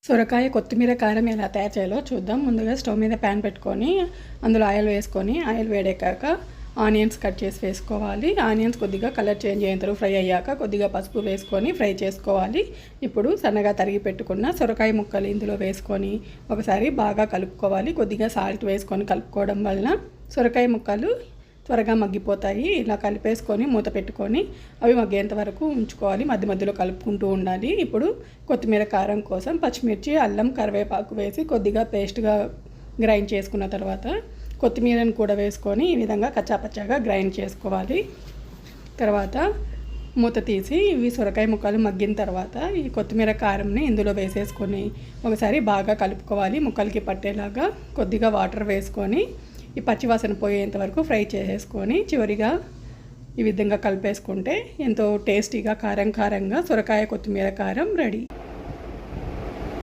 సొరకాయ కొత్తిమీర కారం ఎలా తయారు చేయాలో చూద్దాం. ముందుగా స్టవ్ మీద ప్యాన్ పెట్టుకొని అందులో ఆయిల్ వేసుకొని ఆయిల్ వేడెక్కాక ఆనియన్స్ కట్ చేసి వేసుకోవాలి. ఆనియన్స్ కొద్దిగా కలర్ చేంజ్ అయ్యేంత వరకు ఫ్రై అయ్యాక కొద్దిగా పసుపు వేసుకొని ఫ్రై చేసుకోవాలి. ఇప్పుడు సన్నగా తరిగి పెట్టుకున్న సొరకాయ ముక్కలు ఇందులో వేసుకొని ఒకసారి బాగా కలుపుకోవాలి. కొద్దిగా సాల్ట్ వేసుకొని కలుపుకోవడం వలన సొరకాయ ముక్కలు త్వరగా మగ్గిపోతాయి. ఇలా కలిపేసుకొని మూత పెట్టుకొని అవి మగ్గేంత వరకు ఉంచుకోవాలి. మధ్య మధ్యలో కలుపుకుంటూ ఉండాలి. ఇప్పుడు కొత్తిమీర కారం కోసం పచ్చిమిర్చి, అల్లం, కరివేపాకు వేసి కొద్దిగా పేస్ట్గా గ్రైండ్ చేసుకున్న తర్వాత కొత్తిమీరను కూడా వేసుకొని ఈ విధంగా కచ్చాపచ్చాగా గ్రైండ్ చేసుకోవాలి. తర్వాత మూత తీసి ఇవి సొరకాయ ముక్కలు మగ్గిన తర్వాత ఈ కొత్తిమీర కారంని ఇందులో వేసేసుకొని ఒకసారి బాగా కలుపుకోవాలి. ముక్కలకి పట్టేలాగా కొద్దిగా వాటర్ వేసుకొని ఈ పచ్చివాసన పోయేంత వరకు ఫ్రై చేసేసుకొని చివరిగా ఈ విధంగా కలిపేసుకుంటే ఎంతో టేస్టీగా కారంగా సొరకాయ కొత్తిమీర కారం రెడీ.